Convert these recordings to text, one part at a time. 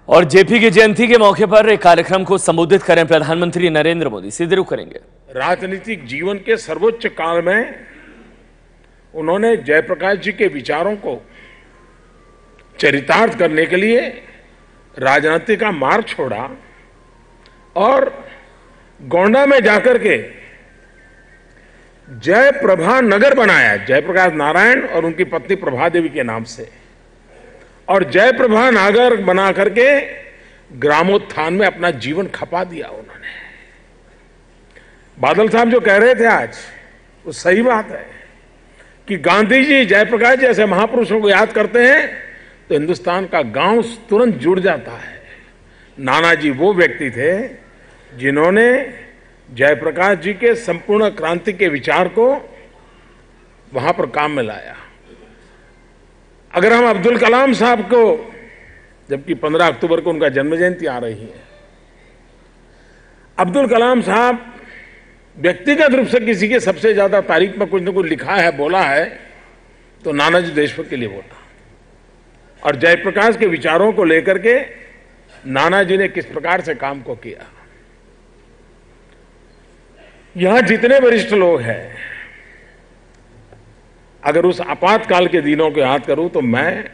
और जेपी की जयंती के मौके पर एक कार्यक्रम को संबोधित करें प्रधानमंत्री नरेंद्र मोदी, सीधे रुख करेंगे। राजनीतिक जीवन के सर्वोच्च काल में उन्होंने जयप्रकाश जी के विचारों को चरितार्थ करने के लिए राजनीति का मार्ग छोड़ा और गोंडा में जाकर के जयप्रभा नगर बनाया, जयप्रकाश नारायण और उनकी पत्नी प्रभा देवी के नाम से, और जयप्रभा नगर बना करके ग्रामोत्थान में अपना जीवन खपा दिया उन्होंने। बादल साहब जो कह रहे थे आज, वो सही बात है कि गांधी जी, जयप्रकाश जी ऐसे महापुरुषों को याद करते हैं तो हिंदुस्तान का गांव तुरंत जुड़ जाता है। नानाजी वो व्यक्ति थे जिन्होंने जयप्रकाश जी के संपूर्ण क्रांति के विचार को वहां पर काम में लाया। अगर हम अब्दुल कलाम साहब को, जबकि 15 अक्टूबर को उनका जन्म जयंती आ रही है, अब्दुल कलाम साहब व्यक्तिगत रूप से किसी के सबसे ज्यादा तारीख में कुछ न कुछ लिखा है, बोला है, तो नानाजी देशमुख के लिए बोला। और जयप्रकाश के विचारों को लेकर के नानाजी ने किस प्रकार से काम को किया। यहां जितने वरिष्ठ लोग हैं, अगर उस आपातकाल के दिनों को याद करूं तो मैं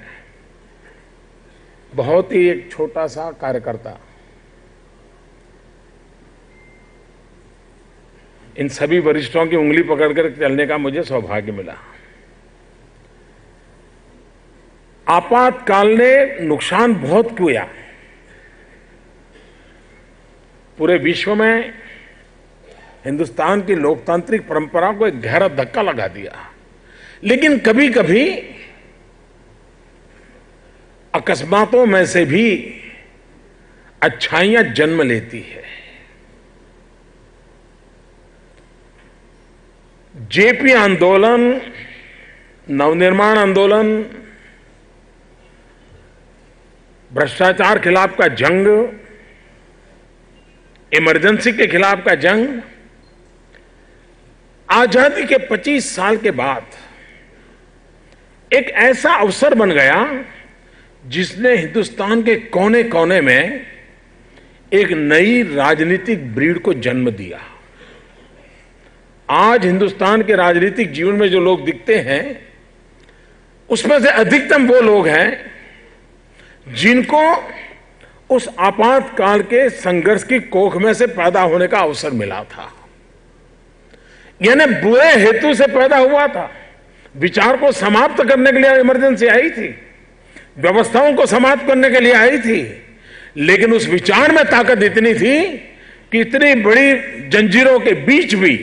बहुत ही एक छोटा सा कार्यकर्ता, इन सभी वरिष्ठों की उंगली पकड़कर चलने का मुझे सौभाग्य मिला। आपातकाल ने नुकसान बहुत किया, पूरे विश्व में हिंदुस्तान की लोकतांत्रिक परंपरा को एक गहरा धक्का लगा दिया। लेकिन कभी कभी अकस्मातों में से भी अच्छाइयां जन्म लेती है। जेपी आंदोलन, नवनिर्माण आंदोलन, भ्रष्टाचार खिलाफ का जंग, इमरजेंसी के खिलाफ का जंग, आजादी के 25 साल के बाद एक ऐसा अवसर बन गया जिसने हिंदुस्तान के कोने कोने में एक नई राजनीतिक ब्रीड को जन्म दिया। आज हिंदुस्तान के राजनीतिक जीवन में जो लोग दिखते हैं, उसमें से अधिकतम वो लोग हैं जिनको उस आपातकाल के संघर्ष की कोख में से पैदा होने का अवसर मिला था। यानी बुरे हेतु से पैदा हुआ था, विचार को समाप्त करने के लिए इमरजेंसी आई थी, व्यवस्थाओं को समाप्त करने के लिए आई थी, लेकिन उस विचार में ताकत इतनी थी कि इतनी बड़ी जंजीरों के बीच भी,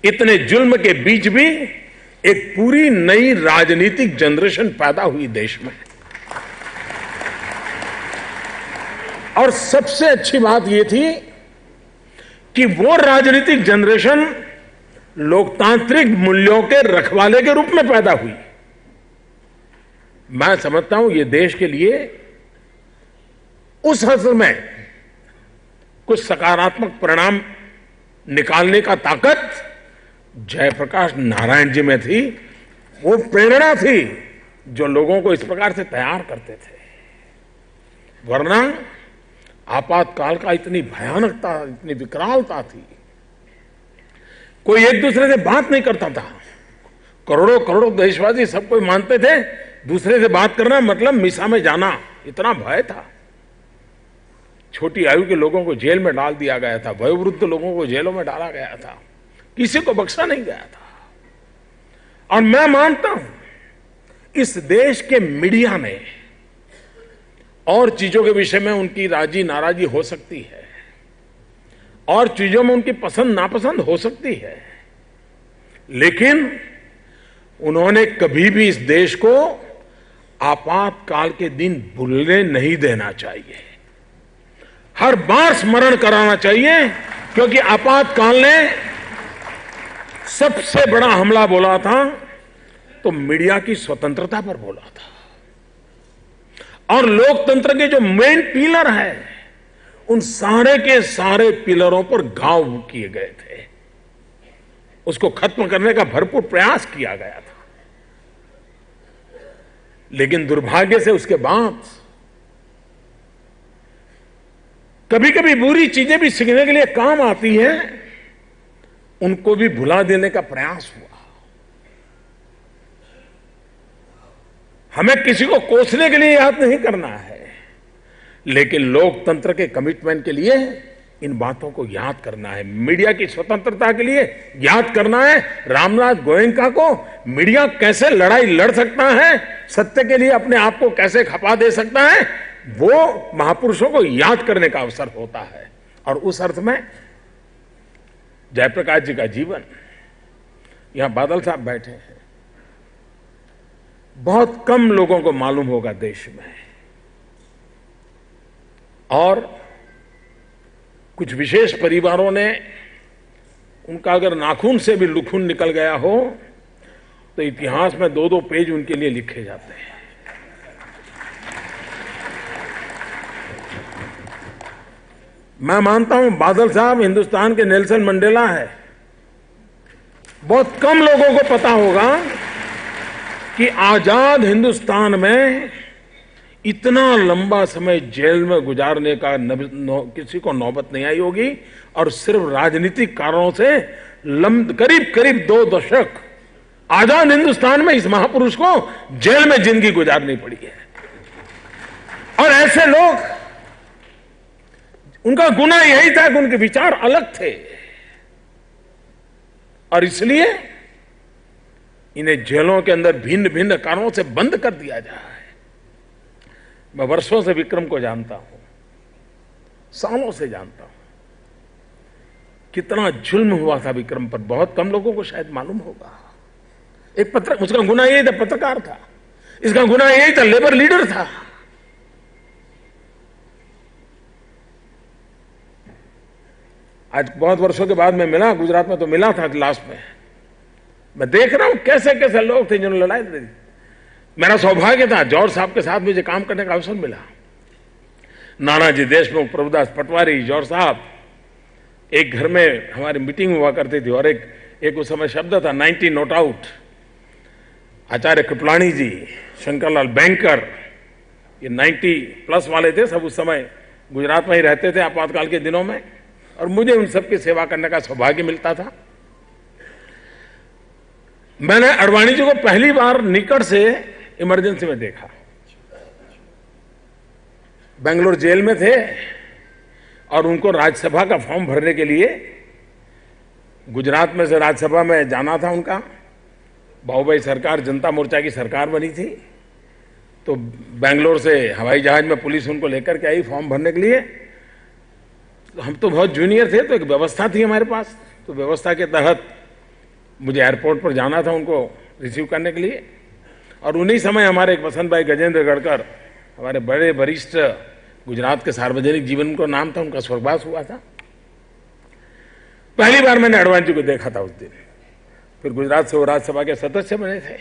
इतने जुल्म के बीच भी एक पूरी नई राजनीतिक जनरेशन पैदा हुई देश में। और सबसे अच्छी बात यह थी कि वो राजनीतिक जनरेशन लोकतांत्रिक मूल्यों के रखवाले के रूप में पैदा हुई। मैं समझता हूं ये देश के लिए उस हद में कुछ सकारात्मक परिणाम निकालने का ताकत जयप्रकाश नारायण जी में थी। वो प्रेरणा थी जो लोगों को इस प्रकार से तैयार करते थे। वरना आपातकाल का इतनी भयानकता, इतनी विकरालता थी, कोई एक दूसरे से बात नहीं करता था। करोड़ों करोड़ों देशवासी सब कोई मानते थे दूसरे से बात करना मतलब मिसा में जाना, इतना भय था। छोटी आयु के लोगों को जेल में डाल दिया गया था, वयोवृद्ध लोगों को जेलों में डाला गया था, किसी को बख्शा नहीं गया था। और मैं मानता हूं इस देश के मीडिया में और चीजों के विषय में उनकी राजी नाराजी हो सकती है, और चीजों में उनकी पसंद नापसंद हो सकती है, लेकिन उन्होंने कभी भी इस देश को आपातकाल के दिन भूलने नहीं देना चाहिए। हर बार स्मरण कराना चाहिए, क्योंकि आपातकाल ने सबसे बड़ा हमला बोला था तो मीडिया की स्वतंत्रता पर बोला था। और लोकतंत्र के जो मेन पिलर है, उन सारे के सारे पिलरों पर घाव किए गए थे। उसको खत्म करने का भरपूर प्रयास किया गया था। लेकिन दुर्भाग्य से उसके बाद कभी कभी बुरी चीजें भी सीखने के लिए काम आती हैं, उनको भी भुला देने का प्रयास हुआ। हमें किसी को कोसने के लिए याद नहीं करना है, लेकिन लोकतंत्र के कमिटमेंट के लिए इन बातों को याद करना है। मीडिया की स्वतंत्रता के लिए याद करना है रामनाथ गोयनका को। मीडिया कैसे लड़ाई लड़ सकता है, सत्य के लिए अपने आप को कैसे खपा दे सकता है, वो महापुरुषों को याद करने का अवसर होता है। और उस अर्थ में जयप्रकाश जी का जीवन, यहां बादल साहब बैठे हैं, बहुत कम लोगों को मालूम होगा देश में, और कुछ विशेष परिवारों ने उनका अगर नाखून से भी लुखून निकल गया हो तो इतिहास में 2-2 पेज उनके लिए लिखे जाते हैं। मैं मानता हूं बादल साहब हिंदुस्तान के नेल्सन मंडेला है। बहुत कम लोगों को पता होगा कि आजाद हिंदुस्तान में इतना लंबा समय जेल में गुजारने का किसी को नौबत नहीं आई होगी, और सिर्फ राजनीतिक कारणों से करीब करीब 2 दशक आजाद हिंदुस्तान में इस महापुरुष को जेल में जिंदगी गुजारनी पड़ी है। और ऐसे लोग, उनका गुनाह यही था कि उनके विचार अलग थे, और इसलिए इन्हें जेलों के अंदर भिन्न भिन्न कारणों से बंद कर दिया जाए। मैं वर्षों से विक्रम को जानता हूं, सालों से जानता हूं। कितना जुल्म हुआ था विक्रम पर, बहुत कम लोगों को शायद मालूम होगा। एक उसका गुनाह यही था, पत्रकार था। इसका गुनाह यही था, लेबर लीडर था। आज बहुत वर्षों के बाद मैं मिला, गुजरात में तो मिला था लास्ट में। मैं देख रहा हूं कैसे कैसे लोग थे जिन्होंने लड़ाई लड़ी। मेरा सौभाग्य था, जॉर्ज साहब के साथ मुझे काम करने का अवसर मिला। नानाजी देशमुख, प्रभुदास पटवारी, जॉर्ज साहब, एक घर में हमारी मीटिंग हुआ करती थी, और एक उस समय शब्द था 90 नॉट आउट। आचार्य कृपलानी जी, शंकरलाल बैंकर, ये 90+ वाले थे सब। उस समय गुजरात में ही रहते थे आपातकाल के दिनों में, और मुझे उन सबकी सेवा करने का सौभाग्य मिलता था। मैंने अडवाणी जी को पहली बार निकट से इमरजेंसी में देखा। बेंगलोर जेल में थे, और उनको राज्यसभा का फॉर्म भरने के लिए गुजरात में से राज्यसभा में जाना था उनका। बाबूभाई सरकार, जनता मोर्चा की सरकार बनी थी, तो बेंगलोर से हवाई जहाज में पुलिस उनको लेकर के आई फॉर्म भरने के लिए। हम तो बहुत जूनियर थे, तो एक व्यवस्था थी हमारे पास, तो व्यवस्था के तहत मुझे एयरपोर्ट पर जाना था उनको रिसीव करने के लिए। और उन्हीं समय हमारे एक वसंत भाई गजेंद्र गढ़कर, हमारे बड़े वरिष्ठ गुजरात के सार्वजनिक जीवन को नाम था, उनका स्वर्गवास हुआ था। पहली बार मैंने अडवाणी जी को देखा था उस दिन। फिर गुजरात से वो राज्यसभा के सदस्य बने थे।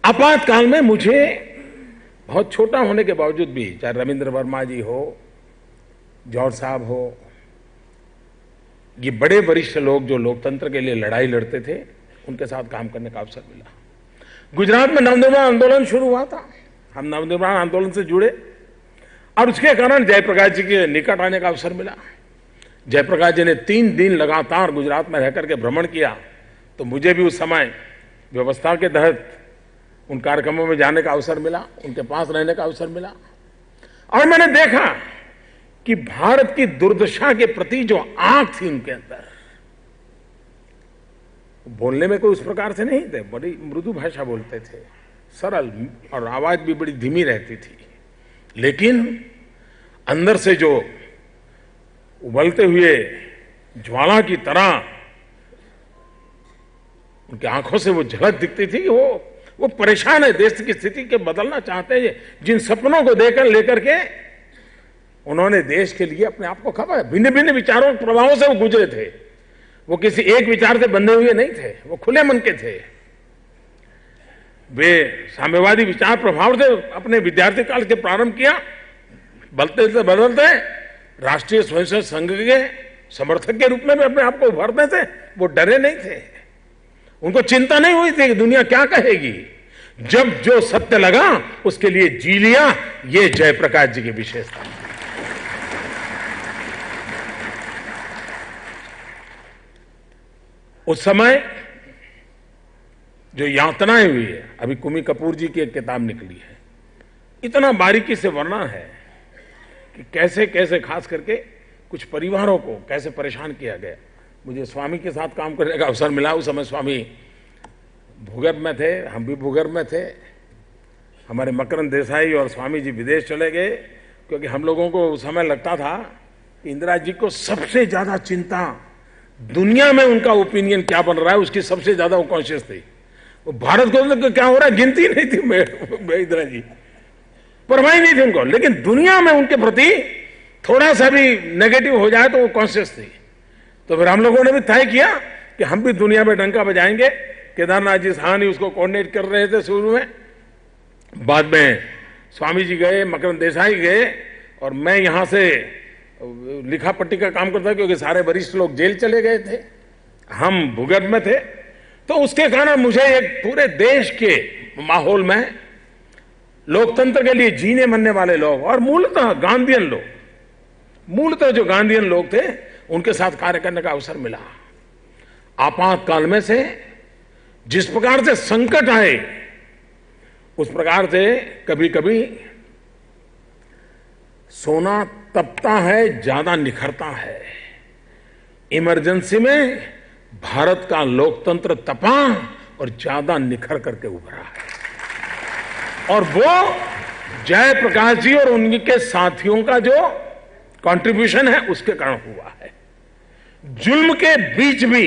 आपातकाल में मुझे बहुत छोटा होने के बावजूद भी, चाहे रविंद्र वर्मा जी हो, जॉर्ज साहब हो, ये बड़े वरिष्ठ लोग जो लोकतंत्र के लिए लड़ाई लड़ते थे, उनके साथ काम करने का अवसर मिला। गुजरात में नवनिर्माण आंदोलन शुरू हुआ था, हम नवनिर्माण आंदोलन से जुड़े, और उसके कारण जयप्रकाश जी के निकट आने का अवसर मिला। जयप्रकाश जी ने 3 दिन लगातार गुजरात में रहकर के भ्रमण किया, तो मुझे भी उस समय व्यवस्था के तहत उन कार्यक्रमों में जाने का अवसर मिला, उनके पास रहने का अवसर मिला। और मैंने देखा कि भारत की दुर्दशा के प्रति जो आंख थी उनके अंदर, बोलने में कोई उस प्रकार से नहीं थे, बड़ी मृदु भाषा बोलते थे, सरल, और आवाज भी बड़ी धीमी रहती थी, लेकिन अंदर से जो उबलते हुए ज्वाला की तरह उनकी आंखों से वो झलक दिखती थी। वो परेशान है, देश की स्थिति के बदलना चाहते हैं। जिन सपनों को लेकर के उन्होंने देश के लिए अपने आप को खपा, भिन्न भिन्न विचारों प्रभावों से वो गुजरे थे। वो किसी एक विचार से बंधे हुए नहीं थे, वो खुले मन के थे। वे साम्यवादी विचार प्रभाव से अपने विद्यार्थी काल से प्रारंभ किया, बदलते से बदलते राष्ट्रीय स्वयंसेवक संघ के समर्थक के रूप में भी अपने आप को उभरते थे। वो डरे नहीं थे, उनको चिंता नहीं हुई थी कि दुनिया क्या कहेगी। जब जो सत्य लगा उसके लिए जी लिया। ये जयप्रकाश जी की विशेषता है। उस समय जो यातनाएं हुई है, अभी कुमी कपूर जी की एक किताब निकली है, इतना बारीकी से वर्णन है कि कैसे कैसे खास करके कुछ परिवारों को कैसे परेशान किया गया। मुझे स्वामी के साथ काम करने का अवसर मिला। उस समय स्वामी भूगर्भ में थे, हम भी भूगर्भ में थे। हमारे मकरंद देसाई और स्वामी जी विदेश चले गए, क्योंकि हम लोगों को उस समय लगता था कि इंदिरा जी को सबसे ज्यादा चिंता दुनिया में उनका ओपिनियन क्या बन रहा है, उसकी सबसे ज्यादा वो कॉन्शियस थी। वो भारत को क्या हो रहा है गिनती नहीं थी इंदिरा जी, परवाही नहीं थी उनको, लेकिन दुनिया में उनके प्रति थोड़ा सा भी नेगेटिव हो जाए तो वो कॉन्शियस थी। तो फिर हम लोगों ने भी तय किया कि हम भी दुनिया में डंका बजाएंगे। केदारनाथ जी सहानी उसको कोऑर्डिनेट कर रहे थे शुरू में, बाद में स्वामी जी गए, मकरंद देसाई गए, और मैं यहां से लिखा पट्टी का काम करता, क्योंकि सारे वरिष्ठ लोग जेल चले गए थे, हम भूगर्भ में थे। तो उसके कारण मुझे एक पूरे देश के माहौल में लोकतंत्र के लिए जीने मरने वाले लोग, और मूलतः गांधीयन लोग, मूलतः जो गांधीयन लोग थे, उनके साथ कार्य करने का अवसर मिला। आपातकाल में से जिस प्रकार से संकट आए, उस प्रकार से कभी कभी सोना तपता है, ज्यादा निखरता है। इमरजेंसी में भारत का लोकतंत्र तपा और ज्यादा निखर करके उभरा है। और वो जयप्रकाश जी और उनके साथियों का जो कंट्रीब्यूशन है, उसके कारण हुआ है। जुल्म के बीच भी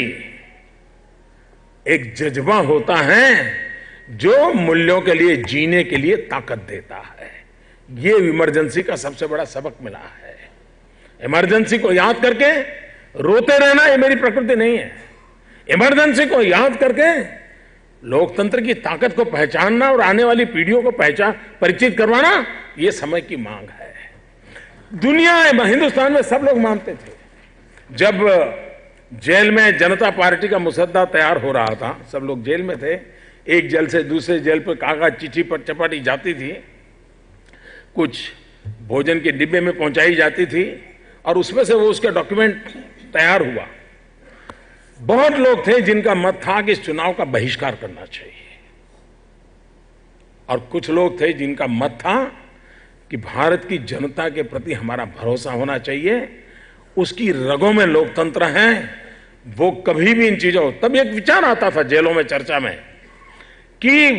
एक जज्बा होता है जो मूल्यों के लिए जीने के लिए ताकत देता है। ये इमरजेंसी का सबसे बड़ा सबक मिला है। इमरजेंसी को याद करके रोते रहना ये मेरी प्रकृति नहीं है। इमरजेंसी को याद करके लोकतंत्र की ताकत को पहचानना और आने वाली पीढ़ियों को परिचित करवाना, ये समय की मांग है। दुनिया हिंदुस्तान में सब लोग मानते थे। जब जेल में जनता पार्टी का मुसद्दा तैयार हो रहा था, सब लोग जेल में थे, एक जेल से दूसरे जेल पर कागज चिट्ठी पर चपाटी जाती थी, कुछ भोजन के डिब्बे में पहुंचाई जाती थी, और उसमें से वो उसका डॉक्यूमेंट तैयार हुआ। बहुत लोग थे जिनका मत था कि इस चुनाव का बहिष्कार करना चाहिए, और कुछ लोग थे जिनका मत था कि भारत की जनता के प्रति हमारा भरोसा होना चाहिए, उसकी रगों में लोकतंत्र है, वो कभी भी इन चीजों। तब एक विचार आता था जेलों में चर्चा में कि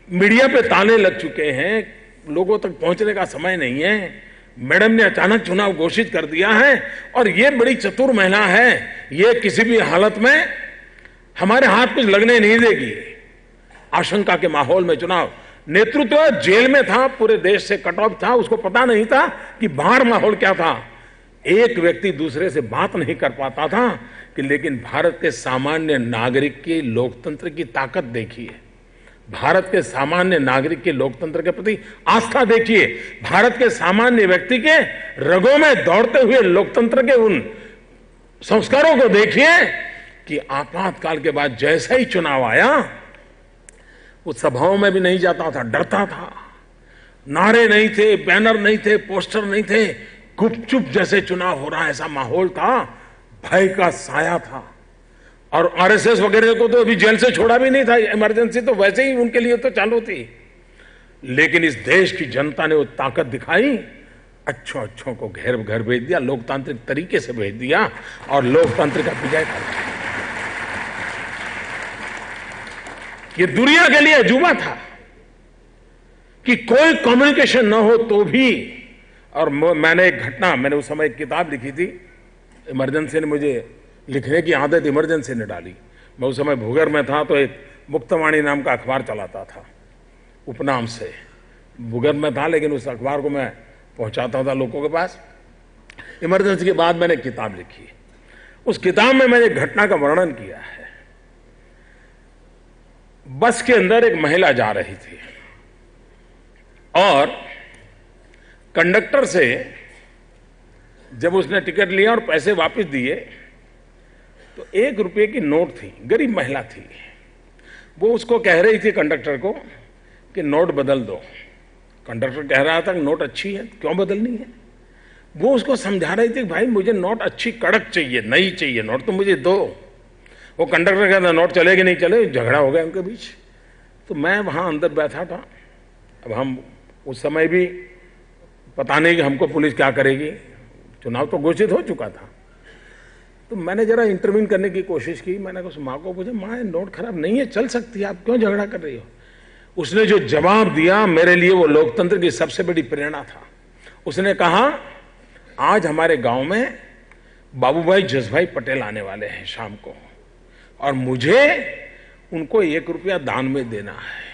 मीडिया पे ताले लग चुके हैं, लोगों तक पहुंचने का समय नहीं है, मैडम ने अचानक चुनाव घोषित कर दिया है, और ये बड़ी चतुर महिला है, ये किसी भी हालत में हमारे हाथ कुछ लगने नहीं देगी। आशंका के माहौल में चुनाव, नेतृत्व जेल में था, पूरे देश से कट ऑफ था, उसको पता नहीं था कि बाहर माहौल क्या था। एक व्यक्ति दूसरे से बात नहीं कर पाता था कि, लेकिन भारत के सामान्य नागरिक की लोकतंत्र की ताकत देखिए, भारत के सामान्य नागरिक के लोकतंत्र के प्रति आस्था देखिए, भारत के सामान्य व्यक्ति के रगों में दौड़ते हुए लोकतंत्र के उन संस्कारों को देखिए कि आपातकाल के बाद जैसा ही चुनाव आया, वो सभाओं में भी नहीं जाता था, डरता था। नारे नहीं थे, बैनर नहीं थे, पोस्टर नहीं थे, गुपचुप जैसे चुनाव हो रहा है ऐसा माहौल था, भय का साया था। और आरएसएस वगैरह को तो अभी जेल से छोड़ा भी नहीं था, इमरजेंसी तो वैसे ही उनके लिए तो चालू थी। लेकिन इस देश की जनता ने वो ताकत दिखाई, अच्छों को घर घर भेज दिया, लोकतांत्रिक तरीके से भेज दिया, और लोकतंत्र का विजय कर दिया। ये दुनिया के लिए अजूबा था कि कोई कम्युनिकेशन न हो तो भी। और मैंने एक घटना, मैंने उस समय एक किताब लिखी थी, इमरजेंसी ने मुझे लिखने की आदत इमरजेंसी ने डाली। मैं उस समय भूगर्भ में था, तो एक मुक्तवाणी नाम का अखबार चलाता था, उपनाम से। भूगर्भ में था, लेकिन उस अखबार को मैं पहुंचाता था लोगों के पास। इमरजेंसी के बाद मैंने किताब लिखी। उस किताब में मैंने एक घटना का वर्णन किया है। बस के अंदर एक महिला जा रही थी, और कंडक्टर से जब उसने टिकट लिया और पैसे वापस दिए, तो 1 रुपये की नोट थी, गरीब महिला थी। वो उसको कह रही थी कंडक्टर को कि नोट बदल दो। कंडक्टर कह रहा था कि नोट अच्छी है, क्यों बदलनी है। वो उसको समझा रही थी कि भाई मुझे नोट अच्छी कड़क चाहिए, नई चाहिए नोट, तो मुझे दो। वो कंडक्टर कहता नोट चलेगी नहीं चले, झगड़ा हो गया उनके बीच। तो मैं वहाँ अंदर बैठा था। अब हम उस समय भी पता नहीं कि हमको पुलिस क्या करेगी, चुनाव तो घोषित हो चुका था। तो मैंने जरा इंटरवीन करने की कोशिश की। मैंने उस माँ को पूछा, माँ नोट खराब नहीं है, चल सकती है, आप क्यों झगड़ा कर रही हो? उसने जो जवाब दिया मेरे लिए वो लोकतंत्र की सबसे बड़ी प्रेरणा था। उसने कहा, आज हमारे गांव में बाबूभाई जसभाई पटेल आने वाले हैं शाम को, और मुझे उनको 1 रुपया दान में देना है।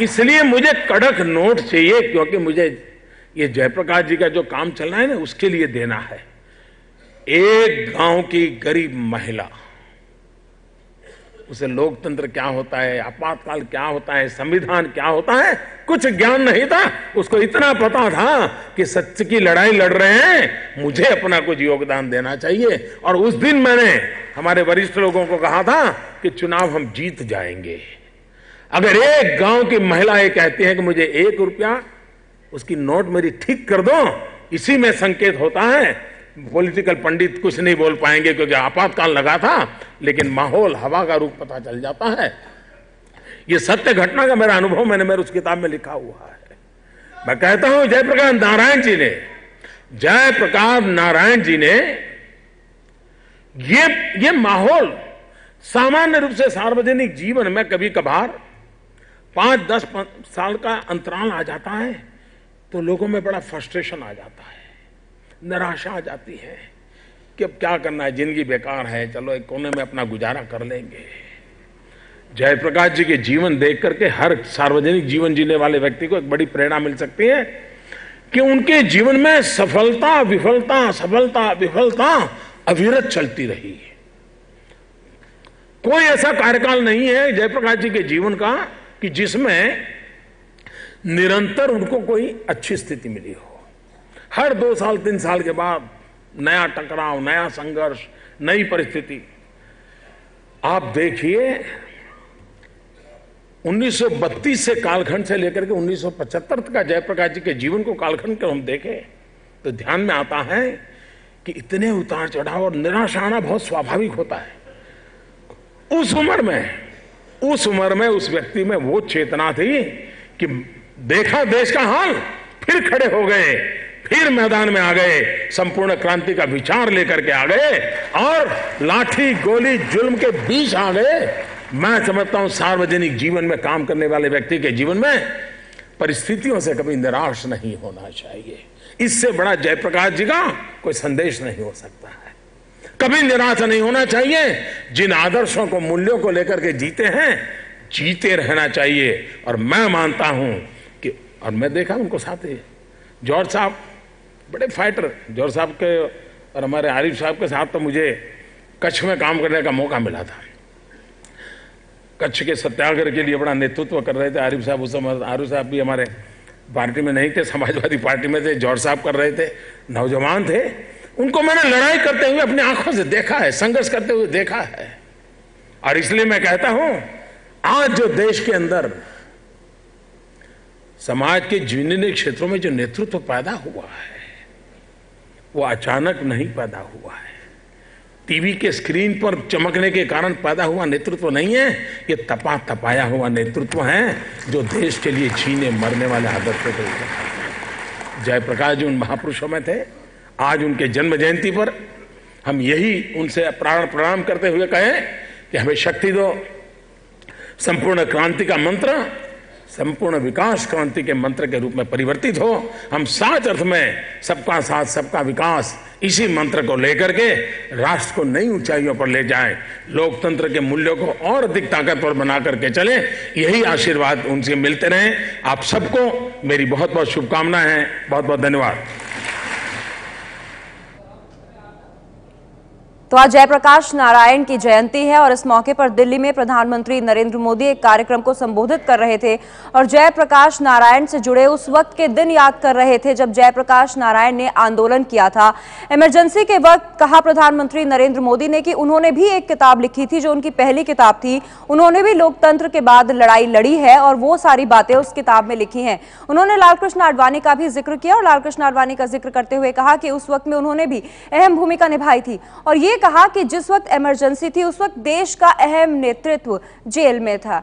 इसलिए मुझे कड़क नोट चाहिए, क्योंकि मुझे ये जयप्रकाश जी का जो काम चल रहा है ना, उसके लिए देना है। एक गांव की गरीब महिला, उसे लोकतंत्र क्या होता है, आपातकाल क्या होता है, संविधान क्या होता है, कुछ ज्ञान नहीं था। उसको इतना पता था कि सत्य की लड़ाई लड़ रहे हैं, मुझे अपना कुछ योगदान देना चाहिए। और उस दिन मैंने हमारे वरिष्ठ लोगों को कहा था कि चुनाव हम जीत जाएंगे। अगर एक गांव की महिला ये कहती है कि मुझे 1 रुपया उसकी नोट मेरी ठीक कर दो, इसी में संकेत होता है। पॉलिटिकल पंडित कुछ नहीं बोल पाएंगे क्योंकि आपातकाल लगा था, लेकिन माहौल हवा का रुख पता चल जाता है। ये सत्य घटना का मेरा अनुभव मैंने मेरे उस किताब में लिखा हुआ है। मैं कहता हूं जयप्रकाश नारायण जी ने ये माहौल सामान्य रूप से सार्वजनिक जीवन में कभी कभार 5-10 साल का अंतराल आ जाता है तो लोगों में बड़ा फ्रस्ट्रेशन आ जाता है, निराशा आ जाती है कि अब क्या करना है, जिंदगी बेकार है, चलो एक कोने में अपना गुजारा कर लेंगे। जयप्रकाश जी के जीवन देख करके हर सार्वजनिक जीवन जीने वाले व्यक्ति को एक बड़ी प्रेरणा मिल सकती है कि उनके जीवन में सफलता विफलता अविरत चलती रही। कोई ऐसा कार्यकाल नहीं है जयप्रकाश जी के जीवन का कि जिसमें निरंतर उनको कोई अच्छी स्थिति मिली हो। हर 2 साल 3 साल के बाद नया टकराव, नया संघर्ष, नई परिस्थिति। आप देखिए 1932 से कालखंड से लेकर के 1975 तक का जयप्रकाश जी के जीवन को कालखंड को हम देखें तो ध्यान में आता है कि इतने उतार चढ़ाव और निराशा आना बहुत स्वाभाविक होता है। उस उम्र में उस व्यक्ति में वो चेतना थी कि देखा देश का हाल, फिर खड़े हो गए, फिर मैदान में आ गए, संपूर्ण क्रांति का विचार लेकर के आ गए और लाठी गोली जुल्म के बीच आ गए। मैं समझता हूं सार्वजनिक जीवन में काम करने वाले व्यक्ति के जीवन में परिस्थितियों से कभी निराश नहीं होना चाहिए। इससे बड़ा जयप्रकाश जी का कोई संदेश नहीं हो सकता है। कभी निराश नहीं होना चाहिए। जिन आदर्शों को, मूल्यों को लेकर के जीते हैं, जीते रहना चाहिए। और मैं मानता हूं कि, और मैं देखा उनको साथी जौहर साहब बड़े फाइटर, जौहर साहब के और हमारे आरिफ साहब के साथ तो मुझे कच्छ में काम करने का मौका मिला था। कच्छ के सत्याग्रह के लिए बड़ा नेतृत्व कर रहे थे आरिफ साहब। उस समय आरिफ साहब भी हमारे पार्टी में नहीं थे, समाजवादी पार्टी में थे। जौहर साहब कर रहे थे, नौजवान थे। उनको मैंने लड़ाई करते हुए अपनी आंखों से देखा है, संघर्ष करते हुए देखा है। और इसलिए मैं कहता हूं आज जो देश के अंदर समाज के विभिन्न क्षेत्रों में जो नेतृत्व पैदा हुआ है वो अचानक नहीं पैदा हुआ है। टीवी के स्क्रीन पर चमकने के कारण पैदा हुआ नेतृत्व नहीं है। ये तपा तपाया हुआ नेतृत्व है जो देश के लिए जीने मरने वाले आदर्शों को लेकर। जयप्रकाश जी उन महापुरुषों में थे। आज उनके जन्म जयंती पर हम यही उनसे प्रणाम करते हुए कहें कि हमें शक्ति दो। संपूर्ण क्रांति का मंत्र संपूर्ण विकास क्रांति के मंत्र के रूप में परिवर्तित हो। हम साच अर्थ में सबका साथ सबका विकास इसी मंत्र को लेकर के राष्ट्र को नई ऊंचाइयों पर ले जाएं, लोकतंत्र के मूल्यों को और अधिक ताकतवर बना करके चलें। यही आशीर्वाद उनसे मिलते रहें। आप सबको मेरी बहुत बहुत शुभकामनाएं हैं। बहुत बहुत धन्यवाद। तो आज जयप्रकाश नारायण की जयंती है और इस मौके पर दिल्ली में प्रधानमंत्री नरेंद्र मोदी एक कार्यक्रम को संबोधित कर रहे थे और जयप्रकाश नारायण से जुड़े उस वक्त के दिन याद कर रहे थे जब जयप्रकाश नारायण ने आंदोलन किया था। इमरजेंसी के वक्त कहा प्रधानमंत्री नरेंद्र मोदी ने कि उन्होंने भी एक किताब लिखी थी जो उनकी पहली किताब थी। उन्होंने भी लोकतंत्र के बाद लड़ाई लड़ी है और वो सारी बातें उस किताब में लिखी हैं। उन्होंने लालकृष्ण आडवाणी का भी जिक्र किया और लालकृष्ण आडवाणी का जिक्र करते हुए कहा कि उस वक्त में उन्होंने भी अहम भूमिका निभाई थी और ये कहा कि जिस वक्त इमरजेंसी थी उस वक्त देश का अहम नेतृत्व जेल में था।